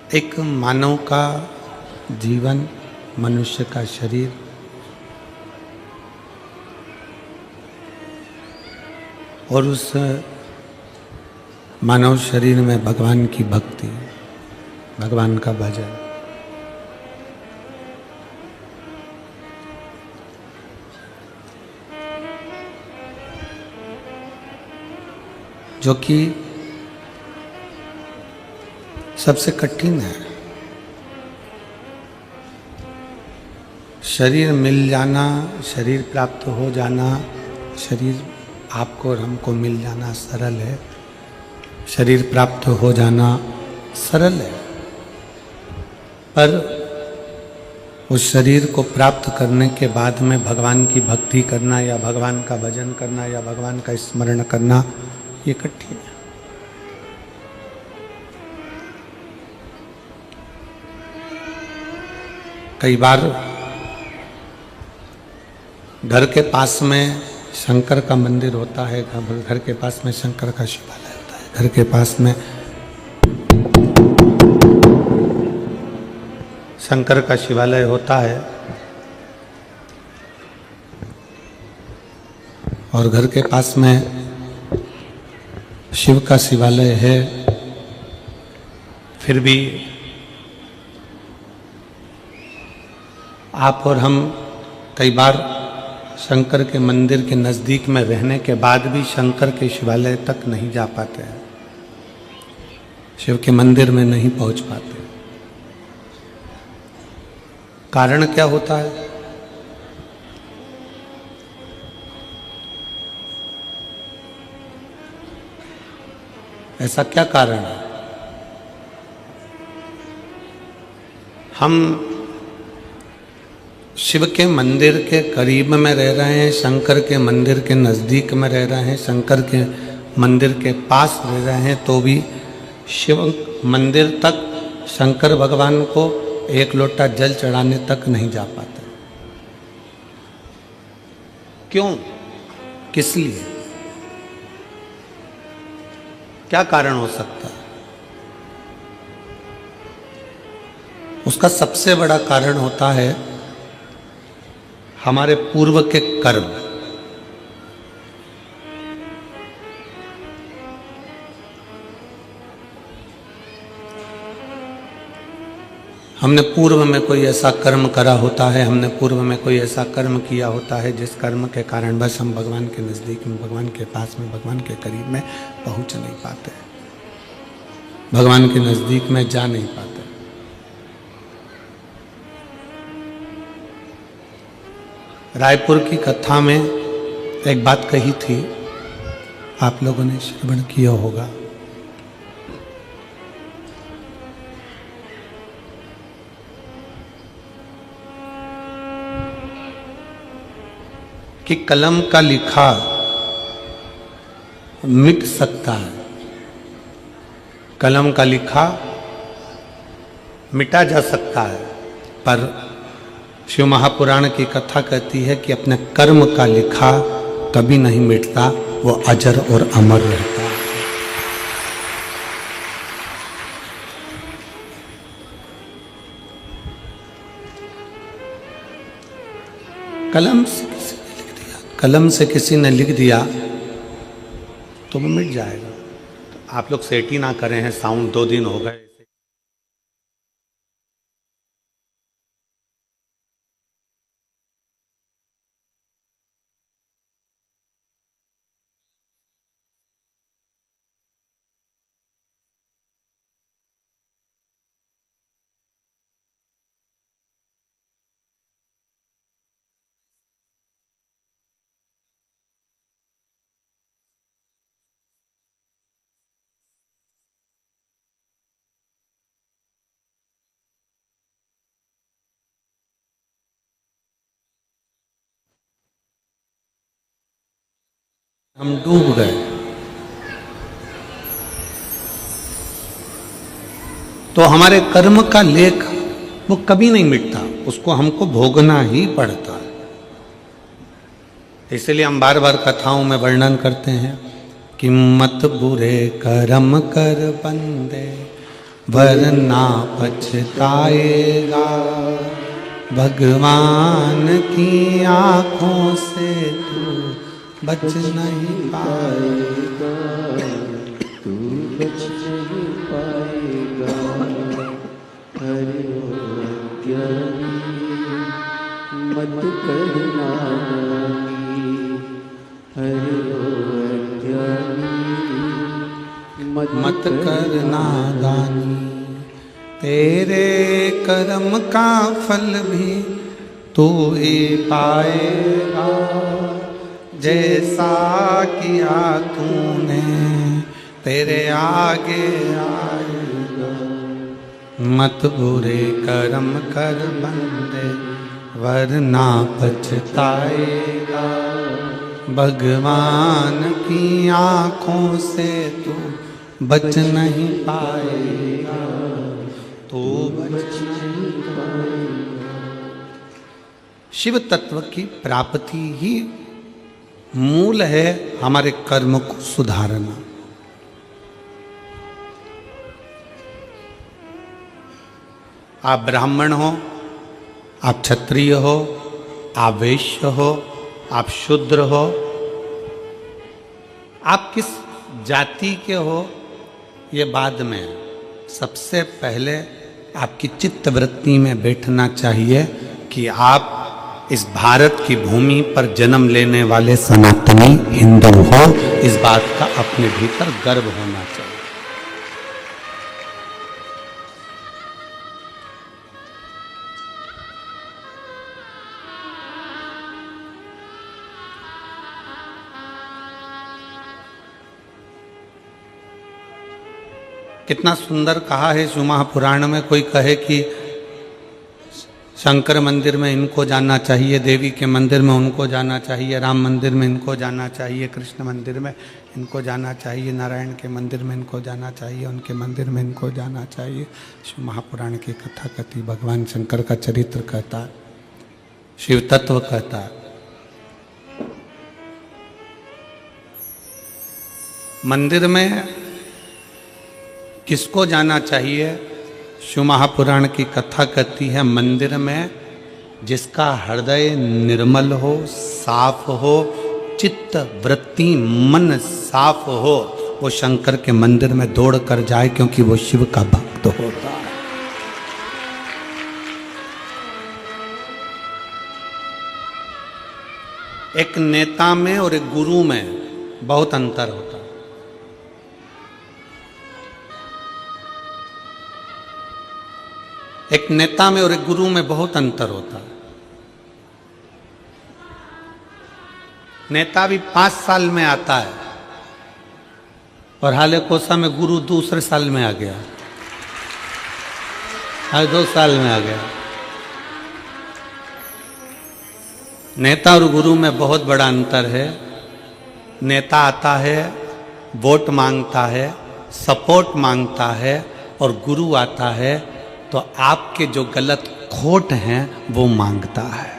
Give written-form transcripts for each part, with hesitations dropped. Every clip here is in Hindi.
एक मानव का जीवन, मनुष्य का शरीर और उस मानव शरीर में भगवान की भक्ति, भगवान का भजन, जो कि सबसे कठिन है। शरीर मिल जाना, शरीर प्राप्त हो जाना, शरीर आपको और हमको मिल जाना सरल है, शरीर प्राप्त हो जाना सरल है, पर उस शरीर को प्राप्त करने के बाद में भगवान की भक्ति करना या भगवान का भजन करना या भगवान का स्मरण करना, ये कठिन है। कई बार घर के पास में शंकर का मंदिर होता है, घर के पास में शंकर का शिवालय होता है, घर के पास में शंकर का शिवालय होता है और घर के पास में शिव का शिवालय है, फिर भी आप और हम कई बार शंकर के मंदिर के नज़दीक में रहने के बाद भी शंकर के शिवालय तक नहीं जा पाते हैं, शिव के मंदिर में नहीं पहुंच पाते। कारण क्या होता है? ऐसा क्या कारण है? हम शिव के मंदिर के करीब में रह रहे हैं, शंकर के मंदिर के नज़दीक में रह रहे हैं, शंकर के मंदिर के पास रह रहे हैं, तो भी शिव मंदिर तक शंकर भगवान को एक लोटा जल चढ़ाने तक नहीं जा पाते। क्यों? किस लिए? क्या कारण हो सकता है? उसका सबसे बड़ा कारण होता है हमारे पूर्व के कर्म। हमने पूर्व में कोई ऐसा कर्म करा होता है, हमने पूर्व में कोई ऐसा कर्म किया होता है जिस कर्म के कारण बस हम भगवान के नज़दीक में, भगवान के पास में, भगवान के करीब में पहुंच नहीं पाते, भगवान के नज़दीक में जा नहीं पाते। रायपुर की कथा में एक बात कही थी, आप लोगों ने श्रवण किया होगा, कि कलम का लिखा मिट सकता है, कलम का लिखा मिटा जा सकता है, पर शिव महापुराण की कथा कहती है कि अपने कर्म का लिखा कभी नहीं मिटता, वो अजर और अमर रहता है। कलम से किसी ने लिख दिया, कलम से किसी ने लिख दिया तो वो मिट जाएगा। तो आप लोग सेट ही ना करें हैं, साउंड 2 दिन हो गए। हम डूब गए, तो हमारे कर्म का लेख वो कभी नहीं मिटता, उसको हमको भोगना ही पड़ता है। इसलिए हम बार बार कथाओं में वर्णन करते हैं कि मत बुरे कर्म कर बंदे, वरना पछताएगा। भगवान की आँखों से तू बच नहीं पाएगा, तू बच नहीं पाएगा। हरि ओम अज्ञानी मत करना नानी, हरि ओम अज्ञानी मत करना दानी। तेरे कर्म का फल भी तू ही पाएगा, जैसा किया तूने तेरे आगे आएगा। मत बुरे कर्म कर बंदे, वरना पछताएगा। भगवान की आँखों से तू बच नहीं पाएगा, तू बच नहीं पाएगा। शिव तत्व की प्राप्ति ही मूल है हमारे कर्म को सुधारना। आप ब्राह्मण हो, आप क्षत्रिय हो, आप वैश्य हो, आप शूद्र हो, आप किस जाति के हो ये बाद में है। सबसे पहले आपकी चित्त वृत्ति में बैठना चाहिए कि आप इस भारत की भूमि पर जन्म लेने वाले सनातनी हिंदू हो। इस बात का अपने भीतर गर्व होना चाहिए। कितना सुंदर कहा है शिव महापुराण में। कोई कहे कि शंकर मंदिर में इनको जाना चाहिए, देवी के मंदिर में उनको जाना चाहिए, राम मंदिर में इनको जाना चाहिए, कृष्ण मंदिर में इनको जाना चाहिए, नारायण के मंदिर में इनको जाना चाहिए, उनके मंदिर में इनको जाना चाहिए। शिव महापुराण की कथा कहती, भगवान शंकर का चरित्र कहता, शिव तत्व कहता। मंदिर में किसको जाना चाहिए? शिव महापुराण की कथा कहती है, मंदिर में जिसका हृदय निर्मल हो, साफ हो, चित्त वृत्ति मन साफ हो, वो शंकर के मंदिर में दौड़ कर जाए, क्योंकि वो शिव का भक्त होता है। एक नेता में और एक गुरु में बहुत अंतर होता है। एक नेता में और एक गुरु में बहुत अंतर होता है। नेता भी 5 साल में आता है और हाले कोसा में गुरु दूसरे साल में आ गया, हर 2 साल में आ गया। नेता और गुरु में बहुत बड़ा अंतर है। नेता आता है, वोट मांगता है, सपोर्ट मांगता है, और गुरु आता है तो आपके जो गलत खोट हैं वो मांगता है।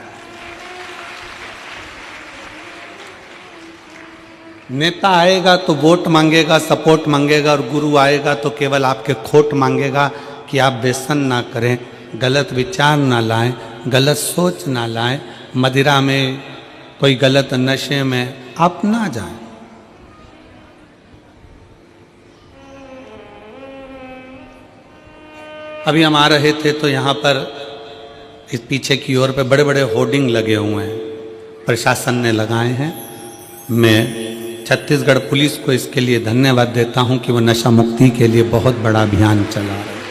नेता आएगा तो वोट मांगेगा, सपोर्ट मांगेगा, और गुरु आएगा तो केवल आपके खोट मांगेगा कि आप व्यसन ना करें, गलत विचार ना लाएं, गलत सोच ना लाएं, मदिरा में कोई गलत नशे में आप ना जाएं। अभी हम आ रहे थे तो यहाँ पर इस पीछे की ओर पे बड़े बड़े होर्डिंग लगे हुए हैं, प्रशासन ने लगाए हैं। मैं छत्तीसगढ़ पुलिस को इसके लिए धन्यवाद देता हूँ कि वो नशा मुक्ति के लिए बहुत बड़ा अभियान चला रहे हैं,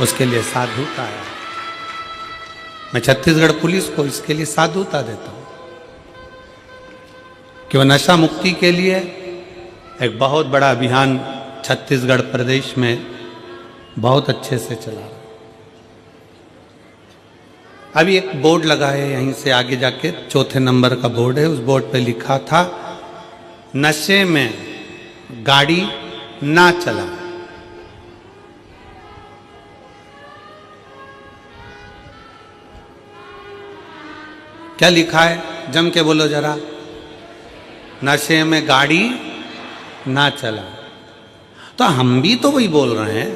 उसके लिए साधुता है। मैं छत्तीसगढ़ पुलिस को इसके लिए साधुता देता हूँ कि वो नशा मुक्ति के लिए एक बहुत बड़ा अभियान छत्तीसगढ़ प्रदेश में बहुत अच्छे से चला रहा है। अभी एक बोर्ड लगा है यहीं से आगे जाके, 4थे नंबर का बोर्ड है, उस बोर्ड पे लिखा था, नशे में गाड़ी ना चला। क्या लिखा है? जम के बोलो जरा। नशे में गाड़ी ना चला। तो हम भी तो वही बोल रहे हैं।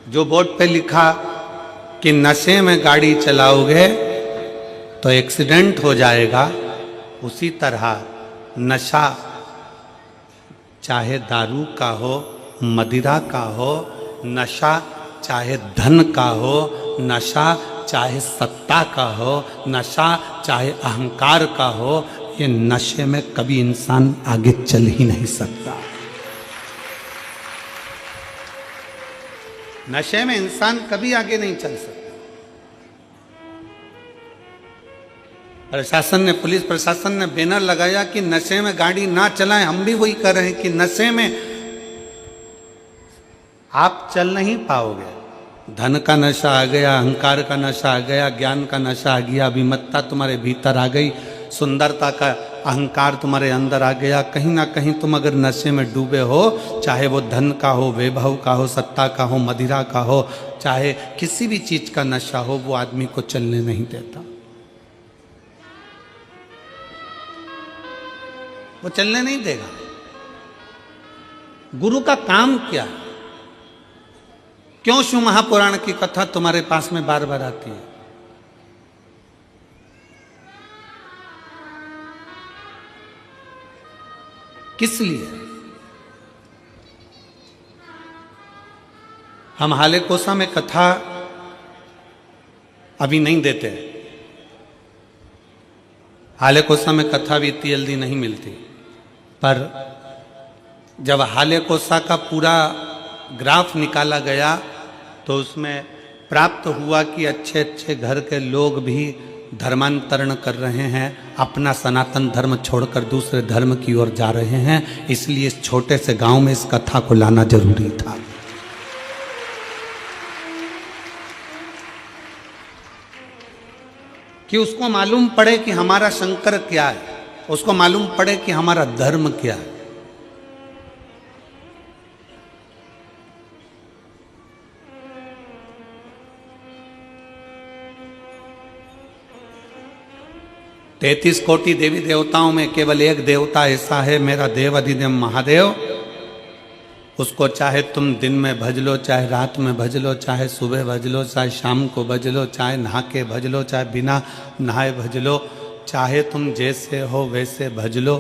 जो बोर्ड पे लिखा कि नशे में गाड़ी चलाओगे तो एक्सीडेंट हो जाएगा, उसी तरह नशा चाहे दारू का हो, मदिरा का हो, नशा चाहे धन का हो, नशा चाहे सत्ता का हो, नशा चाहे अहंकार का हो, ये नशे में कभी इंसान आगे चल ही नहीं सकता। नशे में इंसान कभी आगे नहीं चल सकता। प्रशासन ने, पुलिस प्रशासन ने बैनर लगाया कि नशे में गाड़ी ना चलाएं। हम भी वही कर रहे हैं कि नशे में आप चल नहीं पाओगे। धन का नशा आ गया, अहंकार का नशा आ गया, ज्ञान का नशा आ गया, अभिमत्ता तुम्हारे भीतर आ गई, सुंदरता का अहंकार तुम्हारे अंदर आ गया। कहीं ना कहीं तुम अगर नशे में डूबे हो, चाहे वो धन का हो, वैभव का हो, सत्ता का हो, मदिरा का हो, चाहे किसी भी चीज का नशा हो, वो आदमी को चलने नहीं देता। वो चलने नहीं देगा। गुरु का काम क्या है? क्यों शिव महापुराण की कथा तुम्हारे पास में बार बार आती है? किस लिए? हम हाले कोसा में कथा अभी नहीं देते। हाले कोसा में कथा भी इतनी जल्दी नहीं मिलती, पर जब हाले कोसा का पूरा ग्राफ निकाला गया तो उसमें प्राप्त हुआ कि अच्छे अच्छे घर के लोग भी धर्मांतरण कर रहे हैं, अपना सनातन धर्म छोड़कर दूसरे धर्म की ओर जा रहे हैं। इसलिए इस छोटे से गांव में इस कथा को लाना जरूरी था। कि उसको मालूम पड़े कि हमारा शंकर क्या है, उसको मालूम पड़े कि हमारा धर्म क्या है। तैतीस कोटि देवी देवताओं में केवल एक देवता ऐसा है, मेरा देव अधिदेव महादेव। उसको चाहे तुम दिन में भज लो, चाहे रात में भज लो, चाहे सुबह भज लो, चाहे शाम को भज लो, चाहे नहा के भज लो, चाहे बिना नहाए भज लो, चाहे तुम जैसे हो वैसे भज लो,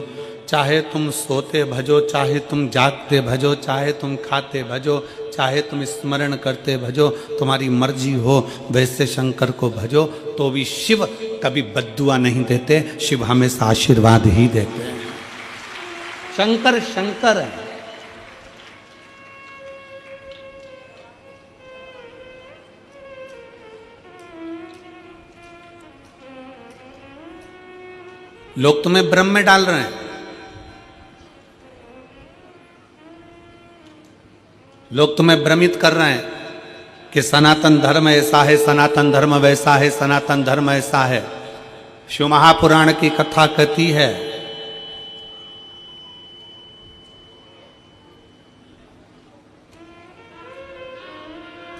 चाहे तुम सोते भजो, चाहे तुम जागते भजो, चाहे तुम खाते भजो, चाहे तुम स्मरण करते भजो, तुम्हारी मर्जी हो वैसे शंकर को भजो। तो भी शिव कभी बद्दुआ नहीं देते, शिव हमेशा आशीर्वाद ही देते हैं। शंकर शंकर है। लोग तुम्हें भ्रम में डाल रहे हैं, लोग तुम्हें भ्रमित कर रहे हैं कि सनातन धर्म ऐसा है, सनातन धर्म वैसा है, सनातन धर्म ऐसा है। शिव महापुराण की कथा कहती है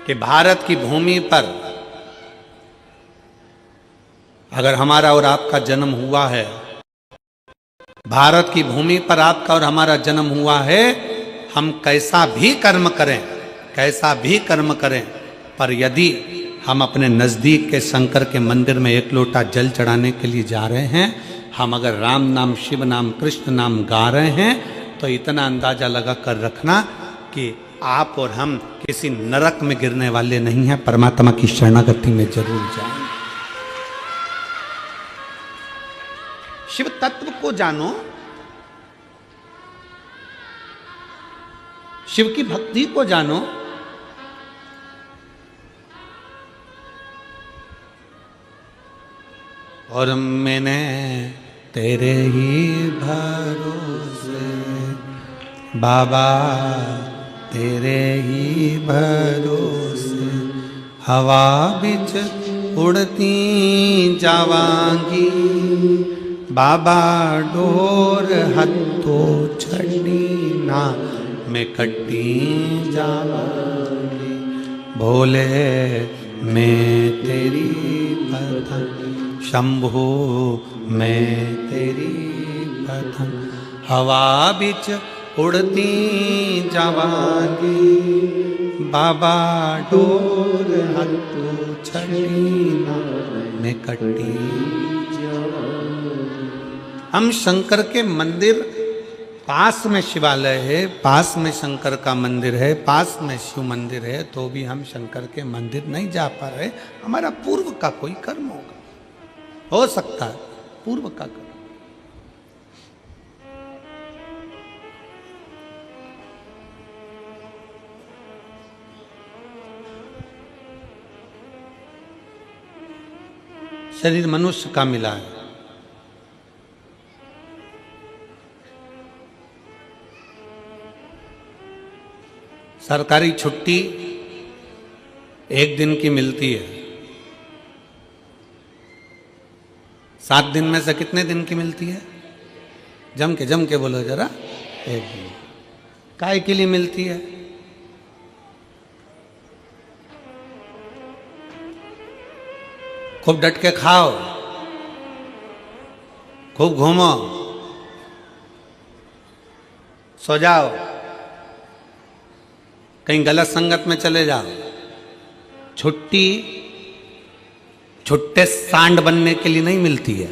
कि भारत की भूमि पर अगर हमारा और आपका जन्म हुआ है, भारत की भूमि पर आपका और हमारा जन्म हुआ है, हम कैसा भी कर्म करें, कैसा भी कर्म करें, पर यदि हम अपने नज़दीक के शंकर के मंदिर में एक लोटा जल चढ़ाने के लिए जा रहे हैं, हम अगर राम नाम, शिव नाम, कृष्ण नाम गा रहे हैं, तो इतना अंदाजा लगा कर रखना कि आप और हम किसी नरक में गिरने वाले नहीं हैं, परमात्मा की शरणागति में जरूर जाएं। शिव तत्व को जानो, शिव की भक्ति को जानो। और मैंने तेरे ही भरोसे बाबा, तेरे ही भरोसे हवा बिच उड़ती जावांगी, बाबा डोर हत्तो छड़ी ना मैं कट्टी जावांगी। भोले मैं तेरी पतंग, शंभु मैं तेरी पतंग हवा बिच उड़ती जावांगी, बाबा डोर हत्तू छड़ी में कटी। हम शंकर के मंदिर, पास में शिवालय है, पास में शंकर का मंदिर है, पास में शिव मंदिर है, तो भी हम शंकर के मंदिर नहीं जा पा रहे। हमारा पूर्व का कोई कर्म होगा, हो सकता है पूर्व का कर्म। शरीर मनुष्य का मिला है, सरकारी छुट्टी 1 दिन की मिलती है, 7 दिन में से कितने दिन की मिलती है? जम के बोलो जरा। 1 दिन। काय के लिए मिलती है? खूब डट के खाओ, खूब घूमो, सो जाओ, कहीं गलत संगत में चले जाओ। छुट्टी छुट्टे सांड बनने के लिए नहीं मिलती है,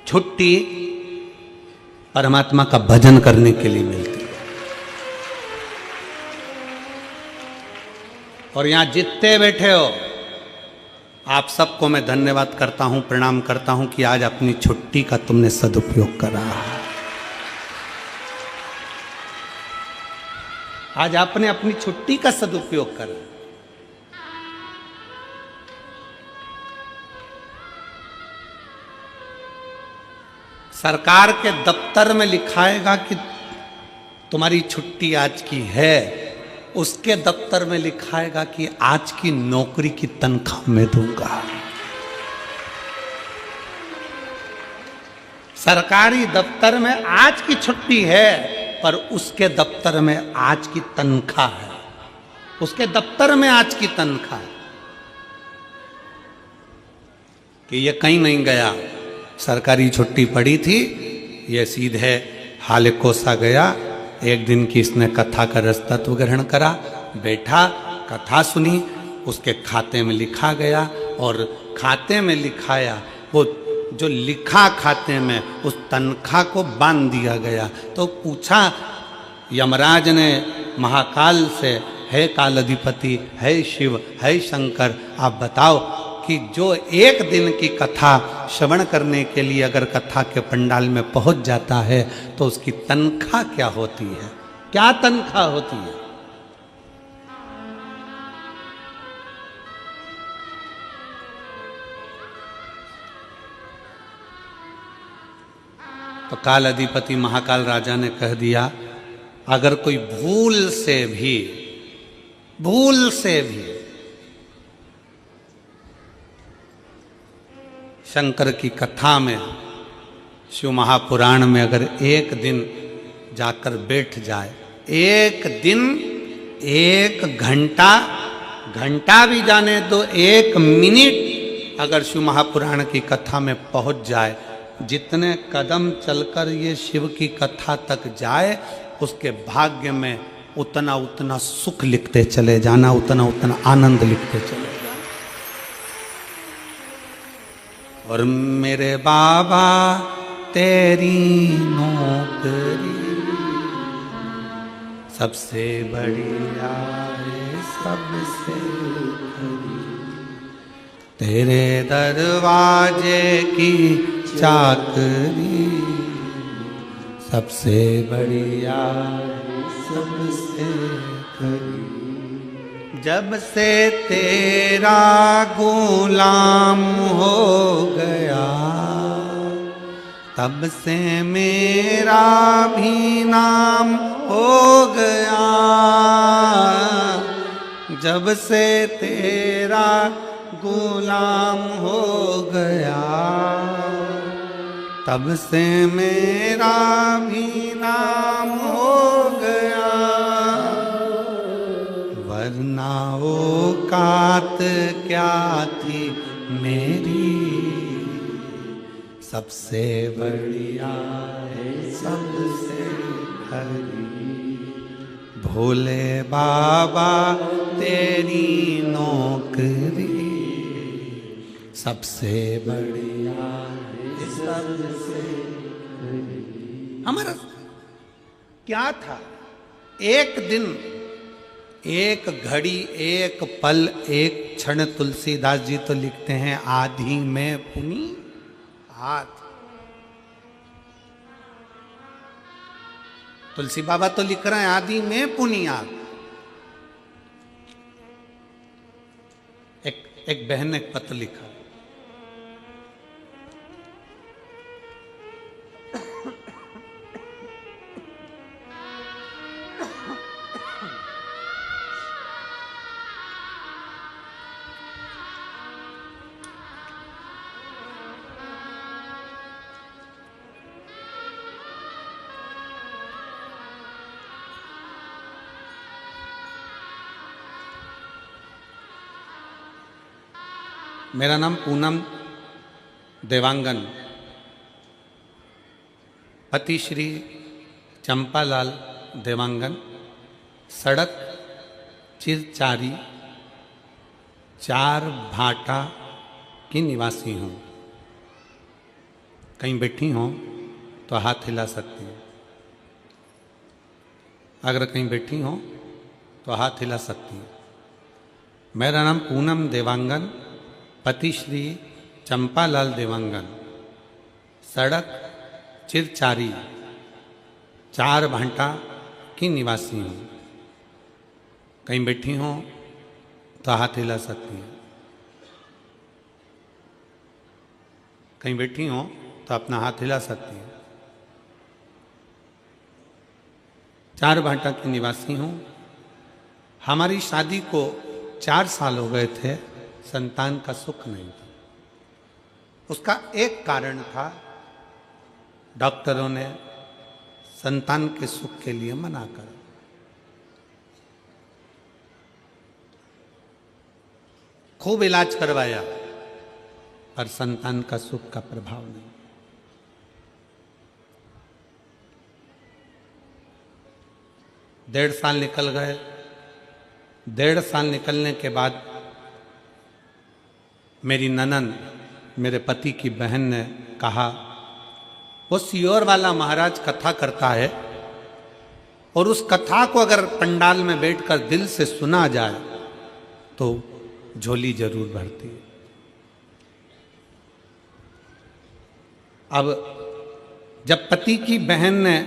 छुट्टी परमात्मा का भजन करने के लिए मिलती है। और यहां जितने बैठे हो, आप सबको मैं धन्यवाद करता हूं, प्रणाम करता हूं कि आज अपनी छुट्टी का तुमने सदुपयोग करा। आज आपने अपनी छुट्टी का सदुपयोग करा। सरकार के दफ्तर में लिखाएगा कि तुम्हारी छुट्टी आज की है, उसके दफ्तर में लिखाएगा कि आज की नौकरी की तनख्वाह मैं दूंगा। सरकारी दफ्तर में आज की छुट्टी है, पर उसके दफ्तर में आज की तनख्वाह है, उसके दफ्तर में आज की तनख्वाह है। कि ये कहीं नहीं गया, सरकारी छुट्टी पड़ी थी, ये सीधे हालेकोसा गया। 1 दिन की इसने कथा का रसतत्व ग्रहण करा, बैठा, कथा सुनी, उसके खाते में लिखा गया, और खाते में लिखाया, वो जो लिखा खाते में उस तनख्वाह को बांध दिया गया। तो पूछा यमराज ने महाकाल से, है काल अधिपति, है शिव, है शंकर, आप बताओ कि जो 1 दिन की कथा श्रवण करने के लिए अगर कथा के पंडाल में पहुंच जाता है तो उसकी तनख्वाह क्या होती है? क्या तनख्वाह होती है? तो काल अधिपति महाकाल राजा ने कह दिया, अगर कोई भूल से भी शंकर की कथा में, शिव महापुराण में अगर 1 दिन जाकर बैठ जाए, 1 दिन, 1 घंटा भी जाने तो 1 मिनट अगर शिव महापुराण की कथा में पहुंच जाए, जितने कदम चलकर ये शिव की कथा तक जाए, उसके भाग्य में उतना उतना सुख लिखते चले जाना, उतना उतना आनंद लिखते चले जाना। और मेरे बाबा तेरी नौकरी सबसे बढ़िया है, सबसे तेरे दरवाजे की चाकरी सबसे बढ़िया है, सबसे खरी। जब से तेरा गुलाम हो गया, तब से मेरा भी नाम हो गया। जब से तेरा गुलाम हो गया, तब से मेरा भी नाम हो गया। वरना औकात क्या थी मेरी, सबसे बढ़िया है, सबसे खरी। भोले बाबा तेरी नौकरी सबसे बढ़िया है, सबसे हमारा क्या था? एक दिन, एक घड़ी, एक पल, एक क्षण। तुलसीदास जी तो लिखते हैं आधी में पुनी हाथ। तुलसी बाबा तो लिख रहे हैं आदि में पुनिया। एक बहन ने एक पत्र लिखा, मेरा नाम पूनम देवांगन, पति श्री चंपालाल देवांगन, सड़क चिरचारी 4 भाटा की निवासी हूँ। कहीं बैठी हो तो हाथ हिला सकती हैं। अगर कहीं बैठी हो तो हाथ हिला सकती हैं। मेरा नाम पूनम देवांगन, पति श्री चंपालाल देवांगन, सड़क चिरचारी 4 भाटा की निवासी हूँ। कहीं बैठी हो तो हाथ हिला सकती हैं। कहीं बैठी हो तो अपना हाथ हिला सकती हैं। 4 भाटा की निवासी हूँ। हमारी शादी को 4 साल हो गए थे, संतान का सुख नहीं था। उसका एक कारण था, डॉक्टरों ने संतान के सुख के लिए मना कर। खूब इलाज करवाया पर संतान का सुख का प्रभाव नहीं। 1.5 साल निकल गए। 1.5 साल निकलने के बाद मेरी ननंद, मेरे पति की बहन ने कहा, वो सियोर वाला महाराज कथा करता है और उस कथा को अगर पंडाल में बैठकर दिल से सुना जाए तो झोली जरूर भरती है। अब जब पति की बहन ने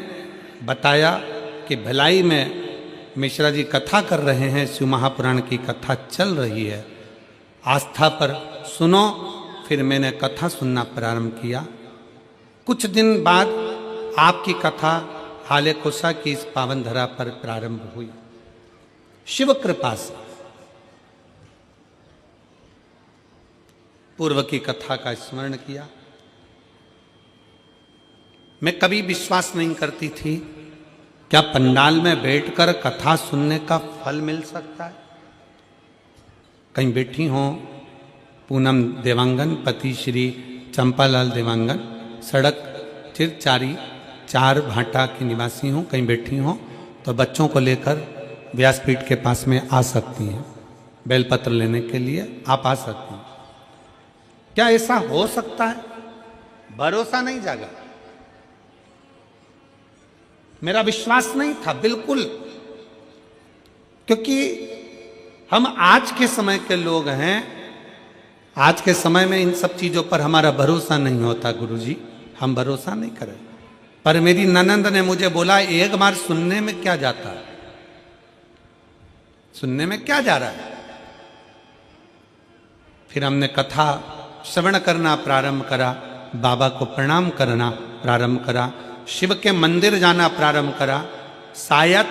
बताया कि भिलाई में मिश्रा जी कथा कर रहे हैं, शिव महापुराण की कथा चल रही है, आस्था पर सुनो, फिर मैंने कथा सुनना प्रारंभ किया। कुछ दिन बाद आपकी कथा हाले कोसा की इस पावन धरा पर प्रारंभ हुई। शिव कृपा से पूर्व की कथा का स्मरण किया। मैं कभी विश्वास नहीं करती थी क्या पंडाल में बैठकर कथा सुनने का फल मिल सकता है। कहीं बैठी हो, पूनम देवांगन, पति श्री चंपालाल देवांगन, सड़क चिरचारी 4 भाटा की निवासी हूँ। कहीं बैठी हो तो बच्चों को लेकर व्यासपीठ के पास में आ सकती हैं। बेलपत्र लेने के लिए आप आ सकती हैं। क्या ऐसा हो सकता है? भरोसा नहीं जागा, मेरा विश्वास नहीं था बिल्कुल, क्योंकि हम आज के समय के लोग हैं। आज के समय में इन सब चीजों पर हमारा भरोसा नहीं होता गुरुजी, हम भरोसा नहीं करें। पर मेरी ननंद ने मुझे बोला, एक बार सुनने में क्या जाता है, सुनने में क्या जा रहा है। फिर हमने कथा श्रवण करना प्रारंभ करा, बाबा को प्रणाम करना प्रारंभ करा, शिव के मंदिर जाना प्रारंभ करा। शायद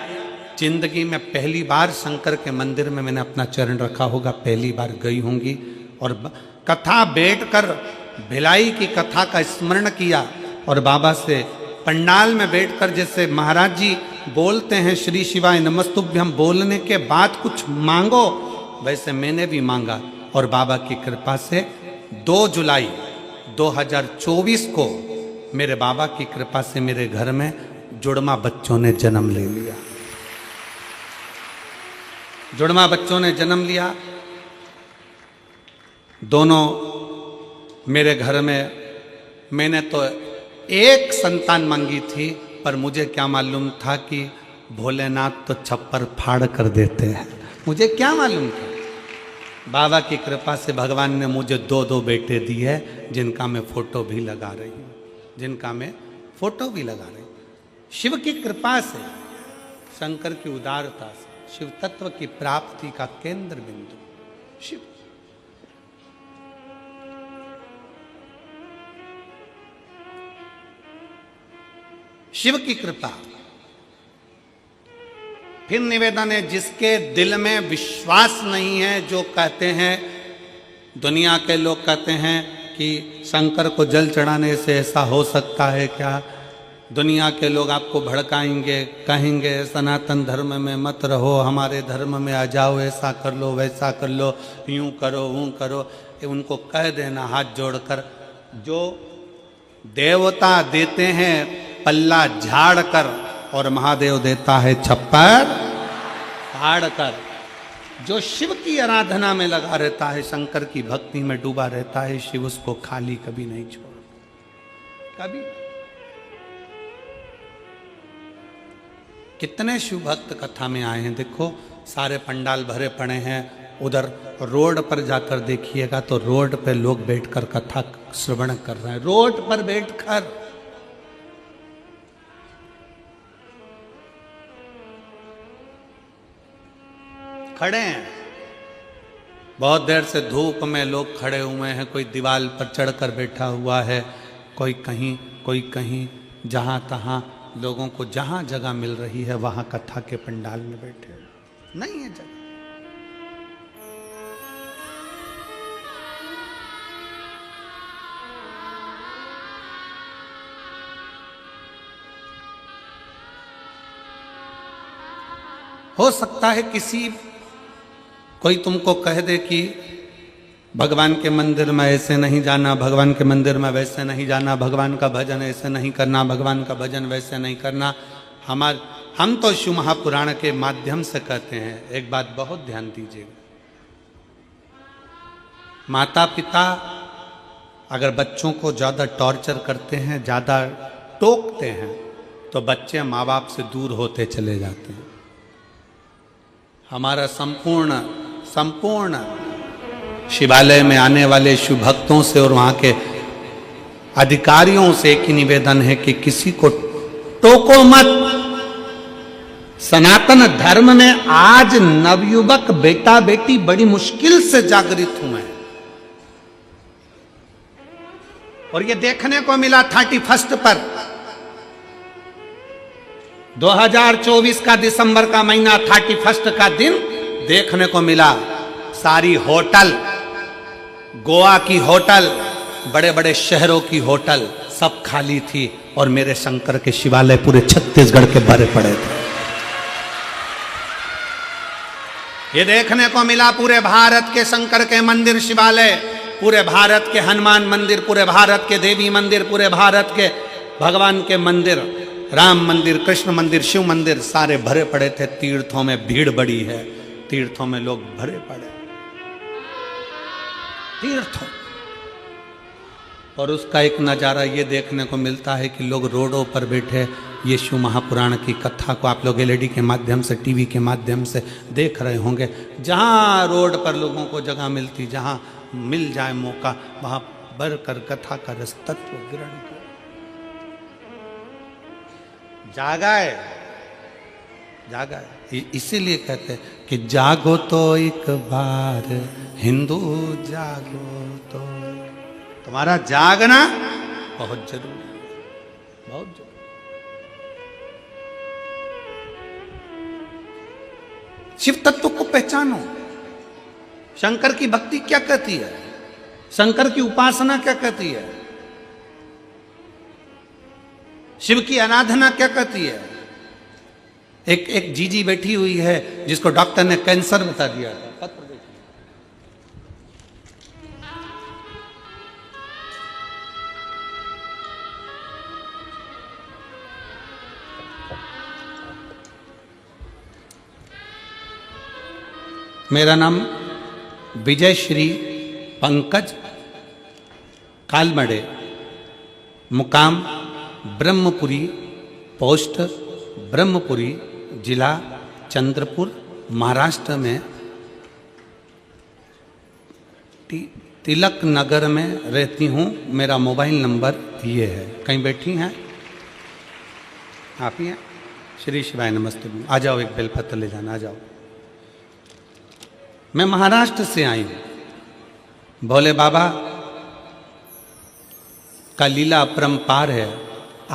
जिंदगी में पहली बार शंकर के मंदिर में मैंने अपना चरण रखा होगा, पहली बार गई होंगी। और कथा बैठकर भिलाई की कथा का स्मरण किया और बाबा से पंडाल में बैठकर जैसे महाराज जी बोलते हैं श्री शिवाय नमस्तुभ्यम बोलने के बाद कुछ मांगो, वैसे मैंने भी मांगा। और बाबा की कृपा से 2 जुलाई 2024 को मेरे बाबा की कृपा से मेरे घर में जुड़वा बच्चों ने जन्म ले लिया। जुड़वा बच्चों ने जन्म लिया, दोनों मेरे घर में। मैंने तो एक संतान मांगी थी, पर मुझे क्या मालूम था कि भोलेनाथ तो छप्पर फाड़ कर देते हैं। मुझे क्या मालूम था। बाबा की कृपा से भगवान ने मुझे 2 बेटे दिए, जिनका मैं फोटो भी लगा रही हूँ, जिनका मैं फोटो भी लगा रही हूँ। शिव की कृपा से, शंकर की उदारता से, शिव तत्व की प्राप्ति का केंद्र बिंदु शिव। शिव की कृपा। फिर निवेदन है, जिसके दिल में विश्वास नहीं है, जो कहते हैं, दुनिया के लोग कहते हैं कि शंकर को जल चढ़ाने से ऐसा हो सकता है क्या। दुनिया के लोग आपको भड़काएंगे, कहेंगे सनातन धर्म में मत रहो, हमारे धर्म में आ जाओ, ऐसा कर लो, वैसा कर लो, यूं करो, वो करो। उनको कह देना हाथ जोड़कर, जो देवता देते हैं पल्ला झाड़ कर, और महादेव देता है छप्पर फाड़ कर। जो शिव की आराधना में लगा रहता है, शंकर की भक्ति में डूबा रहता है, शिव उसको खाली कभी नहीं छोड़, कभी। कितने शिव भक्त कथा में आए हैं, देखो सारे पंडाल भरे पड़े हैं। उधर रोड पर जाकर देखिएगा तो रोड पे लोग बैठकर कथा श्रवण कर रहे हैं, रोड पर बैठकर। खड़े हैं, बहुत देर से धूप में लोग खड़े हुए हैं, कोई दीवार पर चढ़कर बैठा हुआ है, कोई कहीं, कोई कहीं, जहां तहां लोगों को जहां जगह मिल रही है वहां कथा के पंडाल में बैठे। नहीं है जगह। हो सकता है किसी कोई तुमको कह दे कि भगवान के मंदिर में ऐसे नहीं जाना, भगवान के मंदिर में वैसे नहीं जाना, भगवान का भजन ऐसे नहीं करना, भगवान का भजन वैसे नहीं करना। हम तो शिव महापुराण के माध्यम से कहते हैं, एक बात बहुत ध्यान दीजिएगा। माता पिता अगर बच्चों को ज़्यादा टॉर्चर करते हैं, ज़्यादा टोकते हैं, तो बच्चे माँ बाप से दूर होते चले जाते हैं। हमारा संपूर्ण शिवालय में आने वाले शिव भक्तों से और वहाँ के अधिकारियों से एक ही निवेदन है कि किसी को टोको मत। सनातन धर्म में आज नवयुवक बेटा बेटी बड़ी मुश्किल से जागृत हुए हैं, और ये देखने को मिला 31 पर 2024 का दिसंबर का महीना 31 का दिन देखने को मिला। सारी होटल, गोवा की होटल, बड़े बड़े शहरों की होटल सब खाली थी, और मेरे शंकर के शिवालय पूरे छत्तीसगढ़ के भरे पड़े थे। ये देखने को मिला पूरे भारत के शंकर के मंदिर शिवालय, पूरे भारत के हनुमान मंदिर, पूरे भारत के देवी मंदिर, पूरे भारत के भगवान के मंदिर, राम मंदिर, कृष्ण मंदिर, शिव मंदिर सारे भरे पड़े थे। तीर्थों में भीड़ बड़ी है, तीर्थों में लोग भरे पड़े, तीर्थों। और उसका एक नज़ारा ये देखने को मिलता है कि लोग रोडों पर बैठे ये शिव महापुराण की कथा को आप लोग एलईडी के माध्यम से, टीवी के माध्यम से देख रहे होंगे। जहाँ रोड पर लोगों को जगह मिलती, जहाँ मिल जाए मौका, वहाँ बढ़कर कथा का रस तत्व ग्रहण करें। जागा है। इसीलिए कहते हैं कि जागो तो एक बार हिंदू, जागो तो। तुम्हारा जागना बहुत जरूरी है, बहुत जरूरी। शिव तत्व को पहचानो। शंकर की भक्ति क्या कहती है, शंकर की उपासना क्या कहती है, शिव की आराधना क्या कहती है। एक जीजी बैठी हुई है जिसको डॉक्टर ने कैंसर बता दिया था, पत्र देखिए। मेरा नाम विजय श्री पंकज कालमड़े, मुकाम ब्रह्मपुरी, पोस्ट ब्रह्मपुरी, जिला चंद्रपुर, महाराष्ट्र में तिलक नगर में रहती हूँ। मेरा मोबाइल नंबर ये है। कहीं बैठी हैं आप ही हैं? श्री शिवाय नमस्ते। आ जाओ, एक बेलपत्र ले जाना, आ जाओ। मैं महाराष्ट्र से आई हूँ। भोले बाबा का लीला अपरंपार है।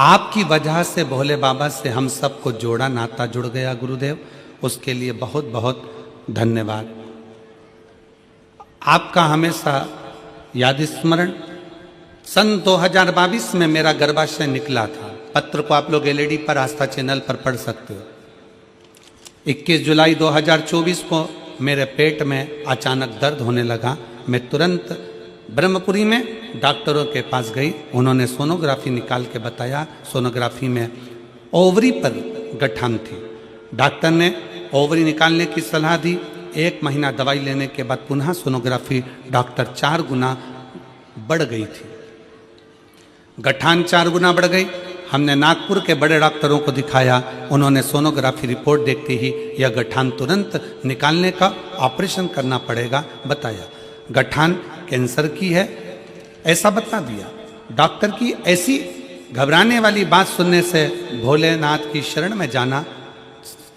आपकी वजह से भोले बाबा से हम सबको जोड़ा, नाता जुड़ गया गुरुदेव, उसके लिए बहुत बहुत धन्यवाद। आपका हमेशा याद स्मरण। सन 2022 में मेरा गर्भाशय निकला था। पत्र को आप लोग एलईडी पर आस्था चैनल पर पढ़ सकते हो। 21 जुलाई 2024 को मेरे पेट में अचानक दर्द होने लगा। मैं तुरंत ब्रह्मपुरी में डॉक्टरों के पास गई। उन्होंने सोनोग्राफी निकाल के बताया, सोनोग्राफी में ओवरी पर गठान थी। डॉक्टर ने ओवरी निकालने की सलाह दी। 1 महीना दवाई लेने के बाद पुनः सोनोग्राफी डॉक्टर 4 गुना बढ़ गई थी। गठान 4 गुना बढ़ गई। हमने नागपुर के बड़े डॉक्टरों को दिखाया। उन्होंने सोनोग्राफी रिपोर्ट देखते ही यह गठान तुरंत निकालने का ऑपरेशन करना पड़ेगा बताया। गठान कैंसर की है ऐसा बता दिया। डॉक्टर की ऐसी घबराने वाली बात सुनने से भोलेनाथ की शरण में जाना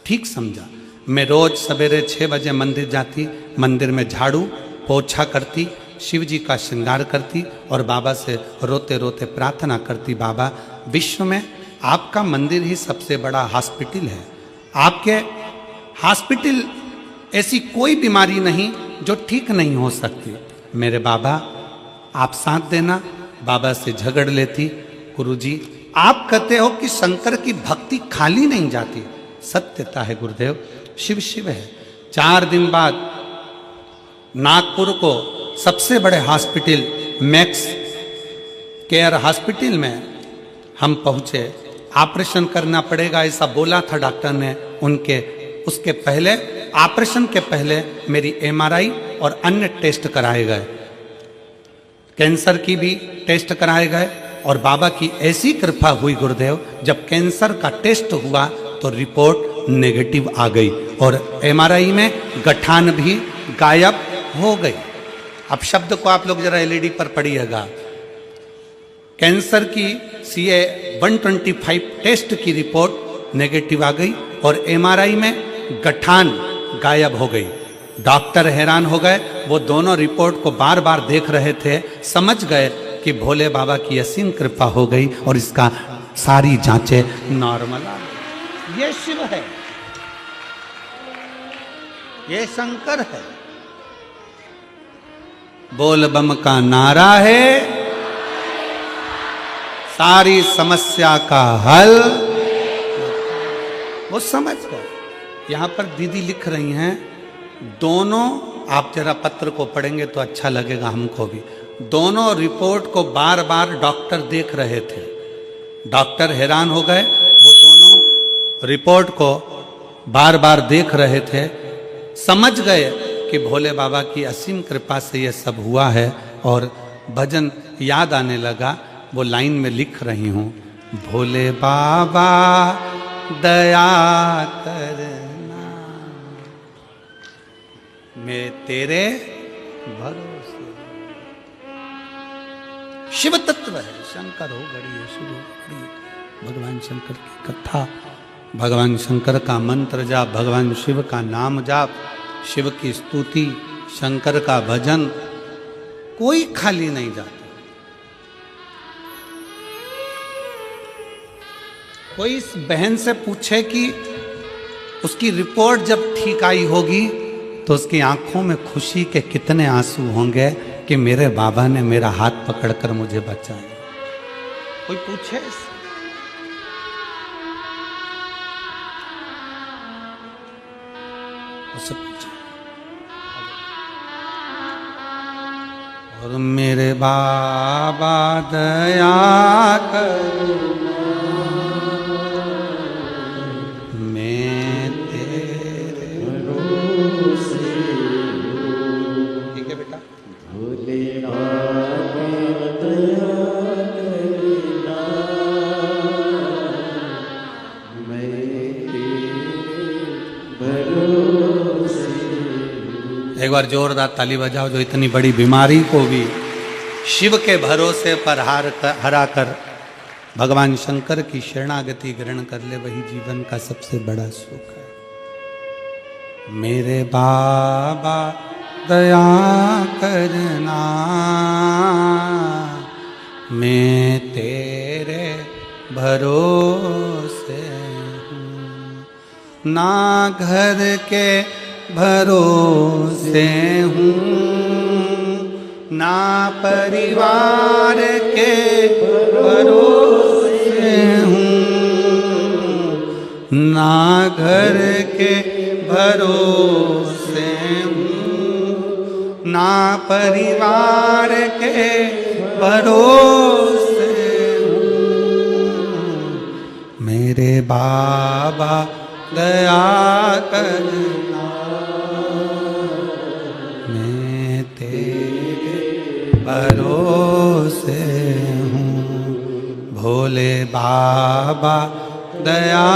ठीक समझा। मैं रोज सवेरे 6 बजे मंदिर जाती, मंदिर में झाड़ू पोछा करती, शिव जी का श्रृंगार करती और बाबा से रोते रोते प्रार्थना करती, बाबा विश्व में आपका मंदिर ही सबसे बड़ा हॉस्पिटल है। आपके हॉस्पिटल ऐसी कोई बीमारी नहीं जो ठीक नहीं हो सकती। मेरे बाबा आप साथ देना। बाबा से झगड़ लेती, गुरुजी आप कहते हो कि शंकर की भक्ति खाली नहीं जाती। सत्यता है गुरुदेव, शिव शिव है। 4 दिन बाद नागपुर को सबसे बड़े हॉस्पिटल मैक्स केयर हॉस्पिटल में हम पहुंचे। ऑपरेशन करना पड़ेगा ऐसा बोला था डॉक्टर ने। उसके पहले, ऑपरेशन के पहले मेरी एमआरआई और अन्य टेस्ट कराए गए, कैंसर की भी टेस्ट कराए गए। और बाबा की ऐसी कृपा हुई गुरुदेव, जब कैंसर का टेस्ट हुआ तो रिपोर्ट नेगेटिव आ गई और एमआरआई में गठान भी गायब हो गई। अब शब्द को आप लोग जरा एलईडी पर पढ़िएगा। कैंसर की CA 125 टेस्ट की रिपोर्ट नेगेटिव आ गई और एमआरआई में गठान गायब हो गई। डॉक्टर हैरान हो गए। वो दोनों रिपोर्ट को बार बार देख रहे थे। समझ गए कि भोले बाबा की असीम कृपा हो गई और इसका सारी जांचें नॉर्मल आ गई। ये शिव है, ये शंकर है। बोल बम का नारा है, सारी समस्या का हल वो समझ गए। यहां पर दीदी लिख रही हैं, दोनों, आप जरा पत्र को पढ़ेंगे तो अच्छा लगेगा हमको भी। दोनों रिपोर्ट को बार बार डॉक्टर देख रहे थे। डॉक्टर हैरान हो गए। वो दोनों रिपोर्ट को बार बार देख रहे थे। समझ गए कि भोले बाबा की असीम कृपा से ये सब हुआ है। और भजन याद आने लगा। वो लाइन में लिख रही हूँ, भोले बाबा दया करना, मैं तेरे भरोसे। शिव तत्व है, शंकर हो गड़ी है, शिव हो गड़ी है। भगवान शंकर की कथा, भगवान शंकर का मंत्र जाप, भगवान शिव का नाम जाप, शिव की स्तुति, शंकर का भजन, कोई खाली नहीं जाता। कोई इस बहन से पूछे कि उसकी रिपोर्ट जब ठीक आई होगी तो उसकी आंखों में खुशी के कितने आंसू होंगे कि मेरे बाबा ने मेरा हाथ पकड़कर मुझे बचाया। कोई पूछे इससे? उससे पूछे। और मेरे बाबा दया कर, मैं तेरे भरोसे एक बार जोरदार ताली बजाओ जो इतनी बड़ी बीमारी को भी शिव के भरोसे पर हरा कर भगवान शंकर की शरणागति ग्रहण कर ले, वही जीवन का सबसे बड़ा सुख है। मेरे बाबा दया करना, मैं तेरे भरोसे हूँ, ना घर के भरोसे हूँ, ना परिवार के भरोसे हूँ, ना घर के भरोसे हूँ, ना परिवार के भरोसे हूँ। मेरे बाबा दया करना, मैं तेरे भरोसे हूँ। भोले बाबा दया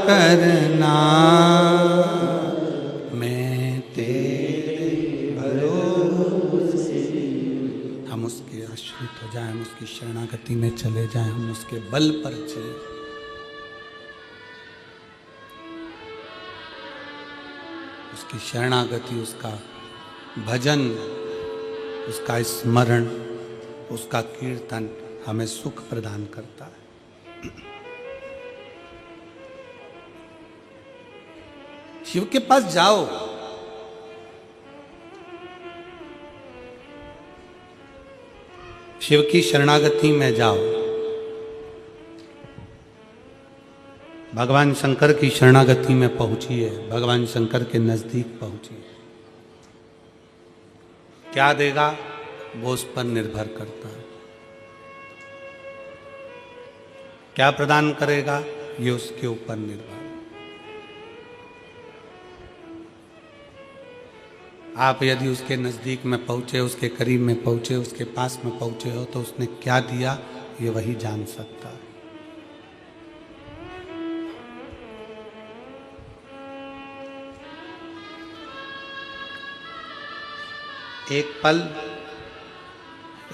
करना, मैं तेरे भरोसे। हम उसके आश्रित हो जाएं, हम उसकी शरणागति में चले जाएं, हम उसके बल पर चले। उसकी शरणागति, उसका भजन, उसका स्मरण, उसका कीर्तन हमें सुख प्रदान करता है। शिव के पास जाओ, शिव की शरणागति में जाओ, भगवान शंकर की शरणागति में पहुंचिए, भगवान शंकर के नजदीक पहुंचिए। क्या देगा वो उस पर निर्भर करता है, क्या प्रदान करेगा ये उसके ऊपर निर्भर। आप यदि उसके नजदीक में पहुंचे, उसके करीब में पहुंचे, उसके पास में पहुंचे हो, तो उसने क्या दिया ये वही जान सकता है। एक पल,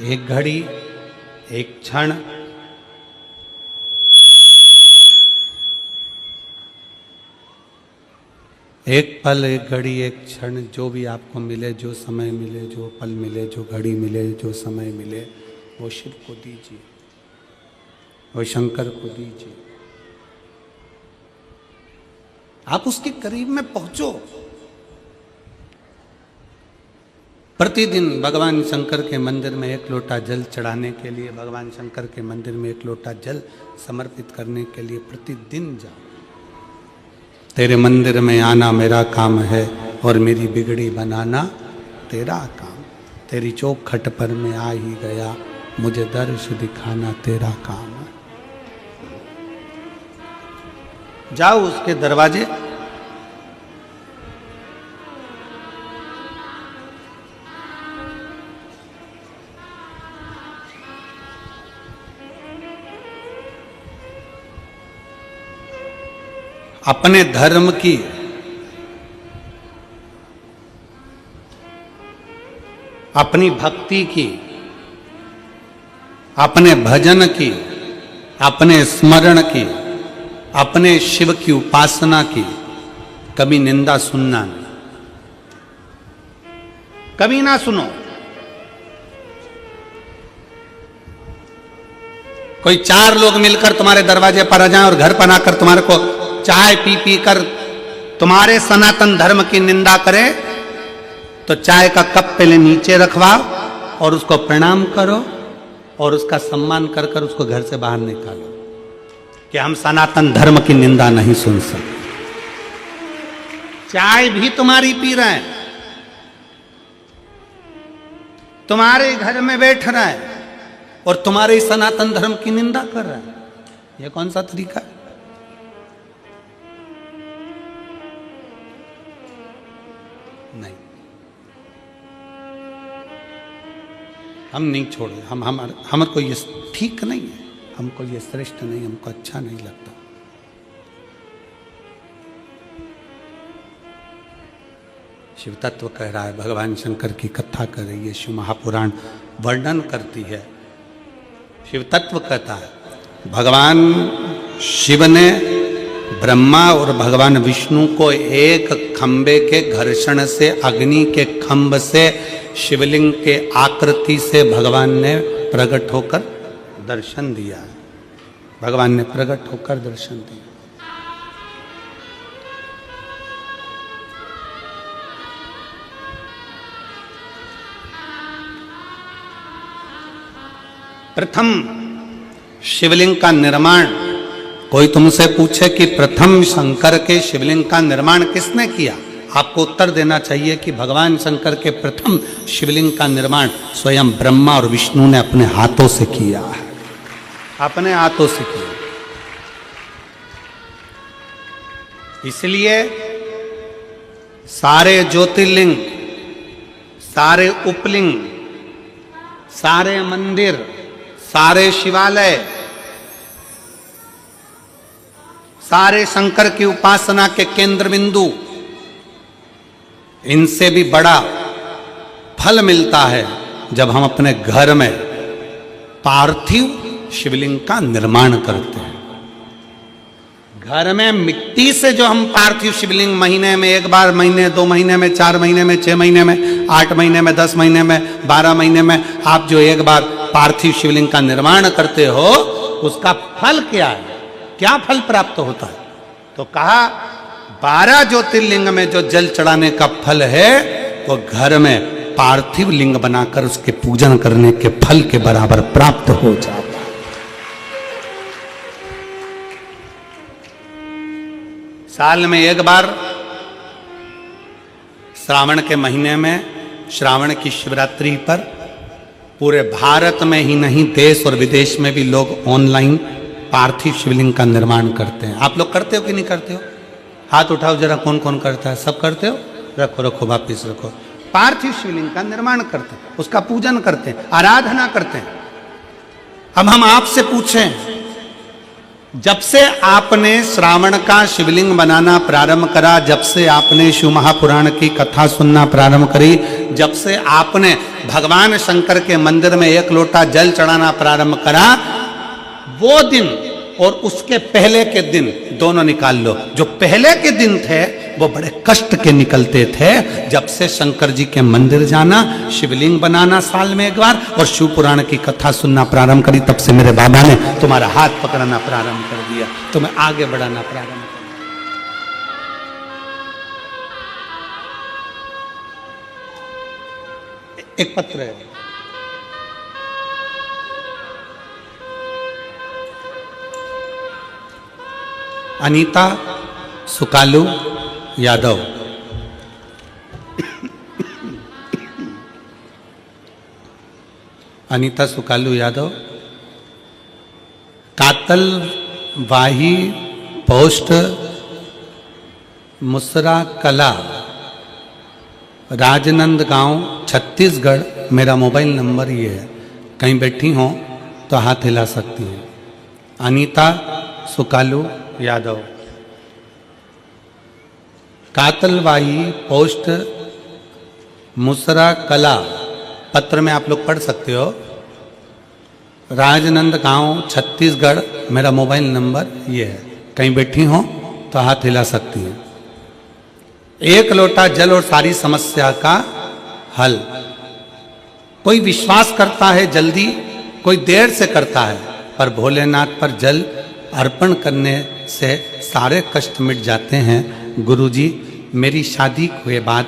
एक घड़ी, एक क्षण, एक पल, एक घड़ी, एक क्षण, जो भी आपको मिले, जो समय मिले, जो पल मिले, जो घड़ी मिले, जो समय मिले, वो शिव को दीजिए, वो शंकर को दीजिए। आप उसके करीब में पहुंचो। प्रतिदिन भगवान शंकर के मंदिर में एक लोटा जल चढ़ाने के लिए, भगवान शंकर के मंदिर में एक लोटा जल समर्पित करने के लिए प्रतिदिन जाओ। तेरे मंदिर में आना मेरा काम है और मेरी बिगड़ी बनाना तेरा काम। तेरी चौखट पर मैं आ ही गया, मुझे दर्श दिखाना तेरा काम है। जाओ उसके दरवाजे, अपने धर्म की, अपनी भक्ति की, अपने भजन की, अपने स्मरण की, अपने शिव की उपासना की कभी निंदा सुनना नहीं, कभी ना सुनो। कोई 4 लोग मिलकर तुम्हारे दरवाजे पर आ जाएं और घर पर आकर तुम्हारे को चाय पी पी कर तुम्हारे सनातन धर्म की निंदा करे, तो चाय का कप पहले नीचे रखवाओ और उसको प्रणाम करो और उसका सम्मान कर कर उसको घर से बाहर निकालो कि हम सनातन धर्म की निंदा नहीं सुन सकते। चाय भी तुम्हारी पी रहे हैं, तुम्हारे घर में बैठ रहे हैं और तुम्हारे ही सनातन धर्म की निंदा कर रहे हैं। यह कौन सा तरीका है? नहीं। हम नहीं छोड़े, हम को ये ठीक नहीं है, हमको ये श्रेष्ठ नहीं, हमको अच्छा नहीं लगता। शिव तत्व कह रहा है, भगवान शंकर की कथा कर रही है, शिव महापुराण वर्णन करती है। शिव तत्व कहता है भगवान शिव ने ब्रह्मा और भगवान विष्णु को एक खंबे के घर्षण से, अग्नि के खंभ से, शिवलिंग के आकृति से भगवान ने प्रकट होकर दर्शन दिया। भगवान ने प्रकट होकर दर्शन दिया। प्रथम शिवलिंग का निर्माण, कोई तुमसे पूछे कि प्रथम शंकर के शिवलिंग का निर्माण किसने किया, आपको उत्तर देना चाहिए कि भगवान शंकर के प्रथम शिवलिंग का निर्माण स्वयं ब्रह्मा और विष्णु ने अपने हाथों से किया है, अपने हाथों से किया। इसलिए सारे ज्योतिर्लिंग, सारे उपलिंग, सारे मंदिर, सारे शिवालय, सारे शंकर की उपासना के केंद्र बिंदु, इनसे भी बड़ा फल मिलता है जब हम अपने घर में पार्थिव शिवलिंग का निर्माण करते हैं। घर में मिट्टी से जो हम पार्थिव शिवलिंग महीने में एक बार, महीने 2 महीने में, 4 महीने में, 6 महीने में, 8 महीने में, 10 महीने में, 12 महीने में आप जो एक बार पार्थिव शिवलिंग का निर्माण करते हो, उसका फल क्या है, क्या फल प्राप्त होता है? तो कहा 12 ज्योतिर्लिंग में जो जल चढ़ाने का फल है वो घर में पार्थिव लिंग बनाकर उसके पूजन करने के फल के बराबर प्राप्त हो जाता है। साल में एक बार श्रावण के महीने में, श्रावण की शिवरात्रि पर पूरे भारत में ही नहीं, देश और विदेश में भी लोग ऑनलाइन पार्थिव शिवलिंग का निर्माण करते हैं। आप लोग करते हो कि नहीं करते हो? हाथ उठाओ जरा, कौन कौन करता है? सब करते हो? रखो रखो, वापिस रखो। पार्थिव शिवलिंग का निर्माण करते हैं, उसका पूजन करते हैं, आराधना करते हैं। अब हम आपसे पूछें, जब से आपने श्रावण का शिवलिंग बनाना प्रारंभ करा, जब से आपने शिव महापुराण की कथा सुनना प्रारंभ करी, जब से आपने भगवान शंकर के मंदिर में 1 लोटा जल चढ़ाना प्रारंभ करा, वो दिन और उसके पहले के दिन दोनों निकाल लो। जो पहले के दिन थे वो बड़े कष्ट के निकलते थे। जब से शंकर जी के मंदिर जाना, शिवलिंग बनाना साल में एक बार और शिव पुराण की कथा सुनना प्रारंभ करी, तब से मेरे बाबा ने तुम्हारा हाथ पकड़ना प्रारंभ कर दिया, तुम्हें आगे बढ़ाना प्रारंभ कर दिया। एक पत्र है, अनीता सुकालू यादव। अनीता सुकालू यादव, कातलवाही पोस्ट, मुसरा कला, राजनंदगांव, छत्तीसगढ़। मेरा मोबाइल नंबर ये है, कहीं बैठी हो तो हाथ हिला सकती हैं। अनीता सुकालू यादव, कातलवाही पोस्ट, मुसरा कला। पत्र में आप लोग पढ़ सकते हो। राजनंदगांव, छत्तीसगढ़। मेरा मोबाइल नंबर ये है, कहीं बैठी हो तो हाथ हिला सकती हैं। 1 लोटा जल और सारी समस्या का हल। कोई विश्वास करता है जल्दी, कोई देर से करता है, पर भोलेनाथ पर जल अर्पण करने से सारे कष्ट मिट जाते हैं। गुरुजी, मेरी शादी हुए बाद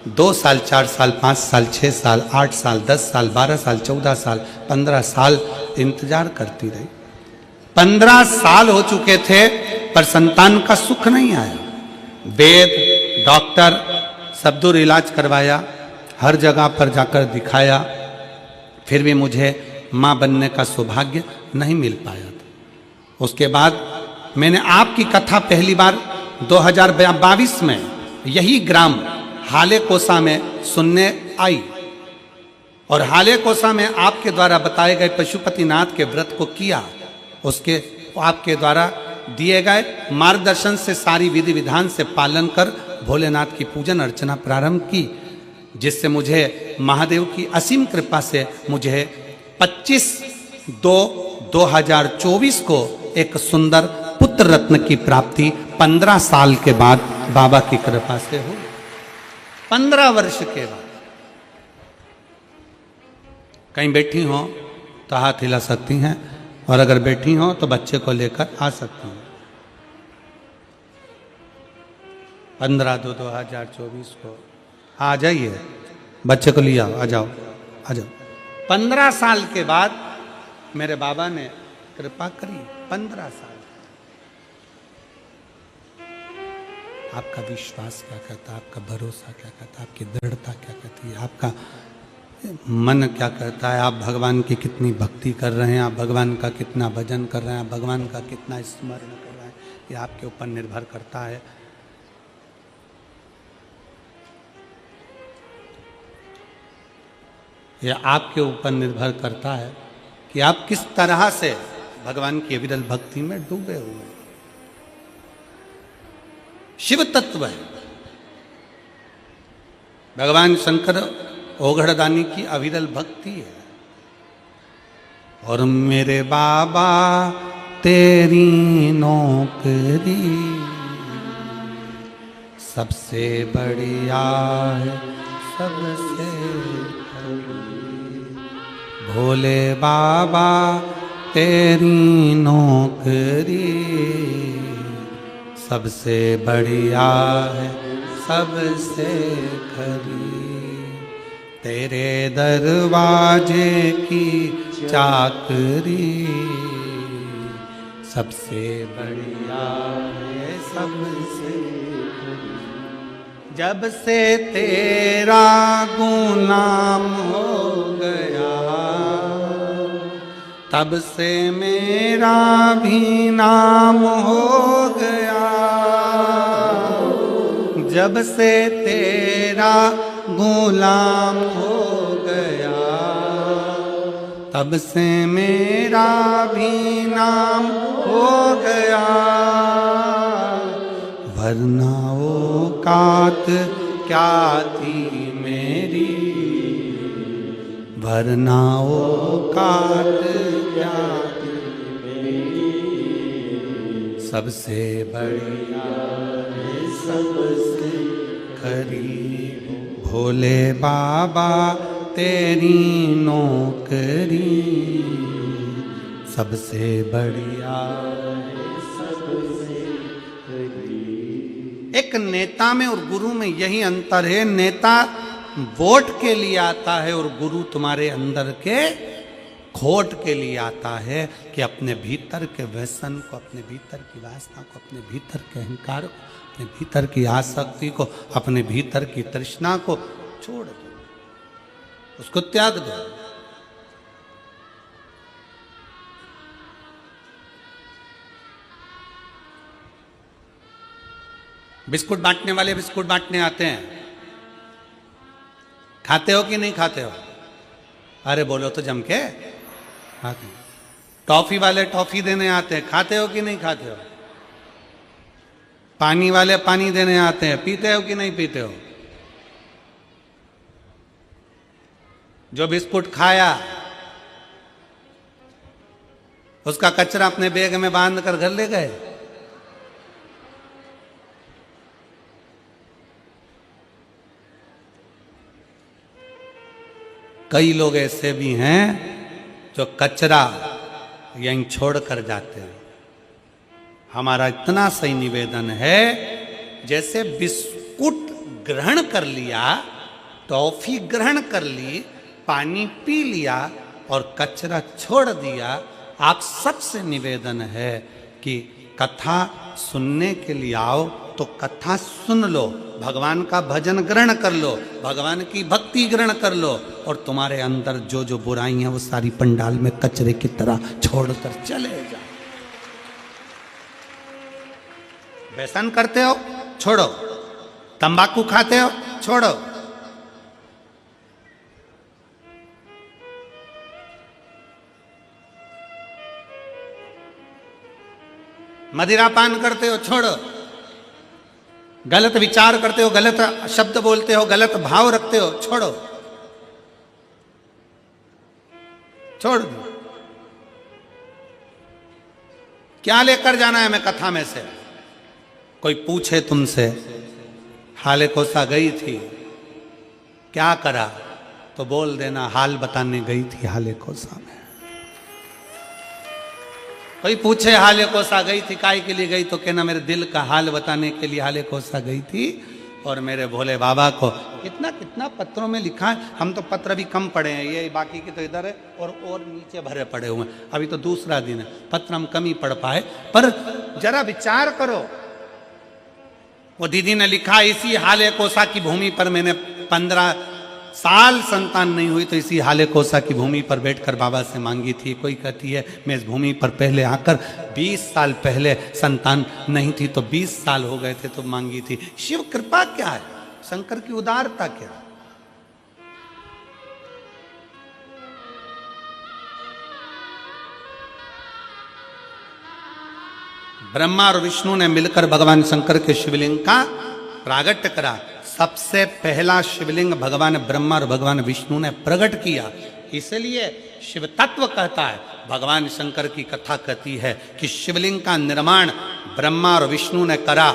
2 साल, 4 साल, 5 साल, 6 साल, 8 साल, 10 साल, 12 साल, 14 साल, 15 साल इंतजार करती रही। 15 साल हो चुके थे पर संतान का सुख नहीं आया। वेद, डॉक्टर सब दूर इलाज करवाया, हर जगह पर जाकर दिखाया, फिर भी मुझे माँ बनने का सौभाग्य नहीं मिल पाया था। उसके बाद मैंने आपकी कथा पहली बार 2022 में यही ग्राम हाले कोसा में सुनने आई और हाले कोसा में आपके द्वारा बताए गए पशुपतिनाथ के व्रत को किया, उसके आपके द्वारा दिए गए मार्गदर्शन से सारी विधि विधान से पालन कर भोलेनाथ की पूजन अर्चना प्रारंभ की, जिससे मुझे महादेव की असीम कृपा से मुझे 25/2/2024 को एक सुंदर पुत्र रत्न की प्राप्ति 15 साल के बाद बाबा की कृपा से हुई। 15 वर्ष के बाद। कहीं बैठी हो तो हाथ हिला सकती हैं, और अगर बैठी हो तो बच्चे को लेकर आ सकती हैं। 15/2/2024 को आ जाइए, बच्चे को ले आओ, आ जाओ आ जाओ। 15 साल के बाद मेरे बाबा ने कृपा करी। 15 साल। आपका विश्वास क्या कहता है, आपका भरोसा क्या कहता है, आपकी दृढ़ता क्या कहती है, आपका मन क्या कहता है, आप भगवान की कितनी भक्ति कर रहे हैं, आप भगवान का कितना भजन कर रहे हैं, आप भगवान का कितना स्मरण कर रहे हैं, ये आपके ऊपर निर्भर करता है। यह आपके ऊपर निर्भर करता है कि आप किस तरह से भगवान की अविरल भक्ति में डूबे हुए हैं। शिव तत्व है। भगवान शंकर ओघड़दानी की अविरल भक्ति है। और मेरे बाबा तेरी नौकरी सबसे बढ़िया है, सबसे भोले बाबा तेरी नौकरी सबसे बढ़िया है, सबसे खरी। तेरे दरवाजे की चाकरी सबसे बढ़िया है, सबसे खरी। जब से तेरा गुलाम हो गया, तब से मेरा भी नाम हो गया। जब से तेरा गुलाम हो गया, तब से मेरा भी नाम हो गया। वरना औकात क्या थी मेरी, वरना औकात क्या थी मेरी, सबसे बढ़िया है, सबसे करीब भोले बाबा तेरी नौकरी सबसे बढ़िया है, सबसे करीब। एक नेता में और गुरु में यही अंतर है। नेता वोट के लिए आता है और गुरु तुम्हारे अंदर के खोट के लिए आता है कि अपने भीतर के व्यसन को, अपने भीतर की वासना को, अपने भीतर के अहंकार को, अपने भीतर की आसक्ति को, अपने भीतर की तृष्णा को छोड़ दो, उसको त्याग दो। बिस्कुट बांटने वाले बिस्कुट बांटने आते हैं, खाते हो कि नहीं खाते हो? अरे बोलो तो जम के। खाते हो। टॉफी वाले टॉफी देने आते हैं, खाते हो कि नहीं खाते हो? पानी वाले पानी देने आते हैं, पीते हो कि नहीं पीते हो? जो बिस्कुट खाया उसका कचरा अपने बैग में बांध कर घर ले गए। कई लोग ऐसे भी हैं जो कचरा यहीं छोड़ कर जाते हैं। हमारा इतना सही निवेदन है, जैसे बिस्कुट ग्रहण कर लिया, टॉफी ग्रहण कर ली, पानी पी लिया और कचरा छोड़ दिया, आप सबसे निवेदन है कि कथा सुनने के लिए आओ तो कथा सुन लो, भगवान का भजन ग्रहण कर लो, भगवान की भक्ति ग्रहण कर लो, और तुम्हारे अंदर जो जो बुराई है वो सारी पंडाल में कचरे की तरह छोड़कर चले जाओ। व्यसन करते हो छोड़ो, तंबाकू खाते हो छोड़ो, मदिरा पान करते हो, छोड़ो। गलत विचार करते हो, गलत शब्द बोलते हो, गलत भाव रखते हो, छोड़ो, छोड़ दो। क्या लेकर जाना है हमें कथा में से? कोई पूछे तुमसे, हाले कोसा गई थी, क्या करा? तो बोल देना हाल बताने गई थी हाले कोसा में। कोई पूछे हाले कोसा गई थी, काय के लिए गई? तो कहना मेरे दिल का हाल बताने के लिए हाले कोसा गई थी। और मेरे भोले बाबा को कितना कितना पत्रों में लिखा है। हम तो पत्र भी कम पढ़े हैं, ये बाकी के तो इधर है और नीचे भरे पड़े हुए हैं। अभी तो दूसरा दिन है, पत्र हम कम ही पढ़ पाए। पर जरा विचार करो, वो दीदी ने लिखा, इसी हाले कोसा की भूमि पर मैंने 15 साल संतान नहीं हुई तो इसी हाले कोसा की भूमि पर बैठकर बाबा से मांगी थी। कोई कहती है मैं इस भूमि पर पहले आकर 20 साल पहले संतान नहीं थी तो 20 साल हो गए थे तो मांगी थी। शिव कृपा क्या है, शंकर की उदारता क्या है? ब्रह्मा और विष्णु ने मिलकर भगवान शंकर के शिवलिंग का प्रागट्य करा। सबसे पहला शिवलिंग भगवान ब्रह्मा और भगवान विष्णु ने प्रकट किया। इसलिए शिव तत्व कहता है, भगवान शंकर की कथा कहती है कि शिवलिंग का निर्माण ब्रह्मा और विष्णु ने करा।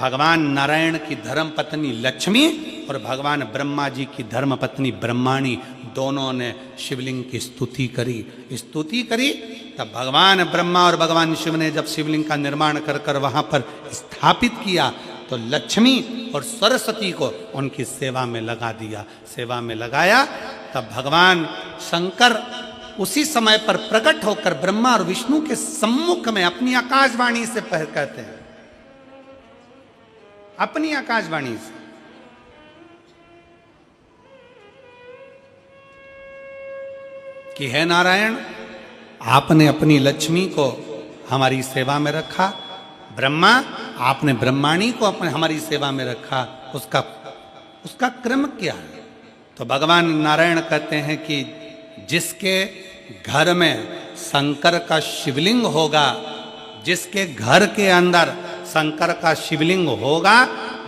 भगवान नारायण की धर्म पत्नी लक्ष्मी और भगवान ब्रह्मा जी की धर्म पत्नी ब्रह्माणी दोनों ने शिवलिंग की स्तुति करी। तब भगवान ब्रह्मा और भगवान शिव ने जब शिवलिंग का निर्माण कर वहां पर स्थापित किया तो लक्ष्मी और सरस्वती को उनकी सेवा में लगा दिया। सेवा में लगाया तब भगवान शंकर उसी समय पर प्रकट होकर ब्रह्मा और विष्णु के सम्मुख में अपनी आकाशवाणी से कहते हैं, अपनी आकाशवाणी से, कि हे नारायण, आपने अपनी लक्ष्मी को हमारी सेवा में रखा, ब्रह्मा आपने ब्रह्माणी को अपने हमारी सेवा में रखा, उसका क्रम क्या है? तो भगवान नारायण कहते हैं कि जिसके घर में शंकर का शिवलिंग होगा, जिसके घर के अंदर शंकर का शिवलिंग होगा,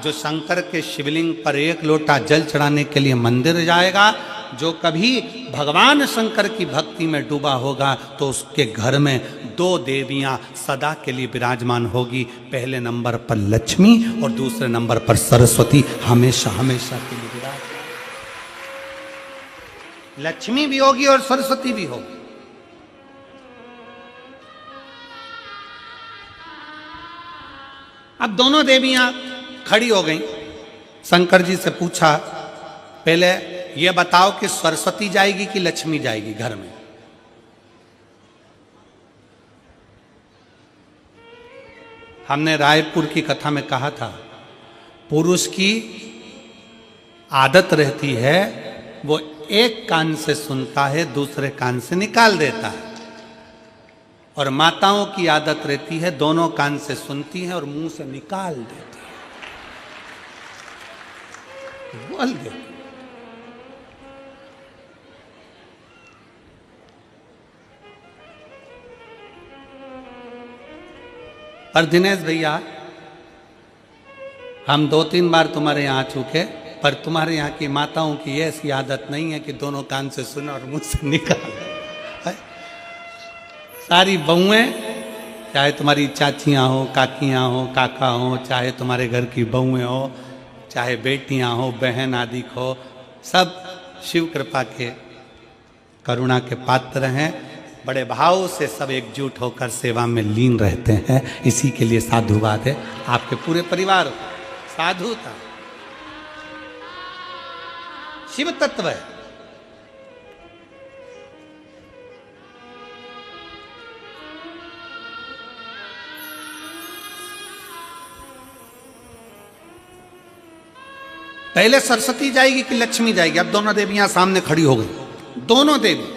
जो शंकर के शिवलिंग पर 1 लोटा जल चढ़ाने के लिए मंदिर जाएगा, जो कभी भगवान शंकर की भक्ति में डूबा होगा, तो उसके घर में 2 देवियां सदा के लिए विराजमान होगी। पहले नंबर पर लक्ष्मी और दूसरे नंबर पर सरस्वती, हमेशा हमेशा के लिए विराजमान। लक्ष्मी भी होगी और सरस्वती भी होगी। अब दोनों देवियां खड़ी हो गईं। शंकर जी से पूछा, पहले ये बताओ कि सरस्वती जाएगी कि लक्ष्मी जाएगी घर में? हमने रायपुर की कथा में कहा था, पुरुष की आदत रहती है वो एक कान से सुनता है, दूसरे कान से निकाल देता है, और माताओं की आदत रहती है दोनों कान से सुनती है और मुंह से निकाल देती है, बोल देती। पर दिनेश भैया, हम 2-3 बार तुम्हारे यहाँ आ चुके, पर तुम्हारे यहाँ की माताओं की ऐसी आदत नहीं है कि दोनों कान से सुना और मुंह से निकाल। सारी बहुएं, चाहे तुम्हारी चाचियाँ हो, काकियाँ हो, काका हो, चाहे तुम्हारे घर की बहुएं हो, चाहे बेटियाँ हो, बहन आदि हो, सब शिव कृपा के करुणा के पात्र हैं। बड़े भाव से सब एकजुट होकर सेवा में लीन रहते हैं। इसी के लिए साधुवाद है। आपके पूरे परिवार साधुता, शिव तत्व है। पहले सरस्वती जाएगी कि लक्ष्मी जाएगी? अब दोनों देवियां सामने खड़ी हो गई। दोनों देवी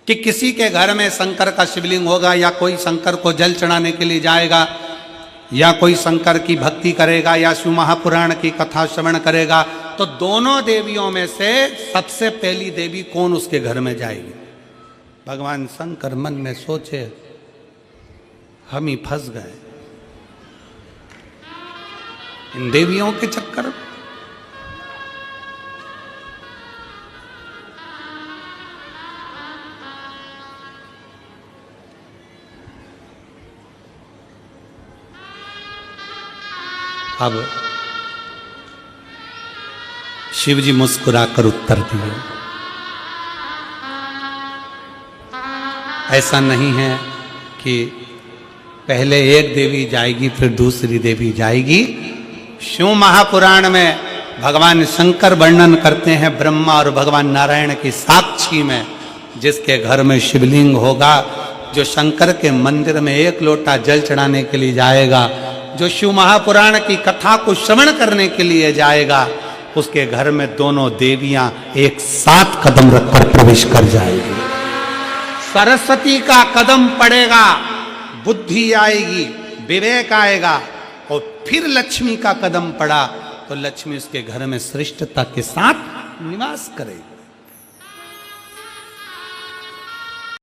कि किसी के घर में शंकर का शिवलिंग होगा, या कोई शंकर को जल चढ़ाने के लिए जाएगा, या कोई शंकर की भक्ति करेगा, या शिव महापुराण की कथा श्रवण करेगा, तो दोनों देवियों में से सबसे पहली देवी कौन उसके घर में जाएगी? भगवान शंकर मन में सोचे, हम ही फंस गए इन देवियों के चक्कर में। अब शिव जी मुस्कुराकर उत्तर दिए, ऐसा नहीं है कि पहले एक देवी जाएगी फिर दूसरी देवी जाएगी। शिव महापुराण में भगवान शंकर वर्णन करते हैं ब्रह्मा और भगवान नारायण की साक्षी में, जिसके घर में शिवलिंग होगा, जो शंकर के मंदिर में एक लोटा जल चढ़ाने के लिए जाएगा, जो शिव महापुराण की कथा को श्रवण करने के लिए जाएगा, उसके घर में दोनों देवियां एक साथ कदम रखकर प्रवेश कर जाएगी। सरस्वती का कदम पड़ेगा, बुद्धि आएगी, विवेक आएगा, और फिर लक्ष्मी का कदम पड़ा तो लक्ष्मी उसके घर में श्रेष्ठता के साथ निवास करेगी।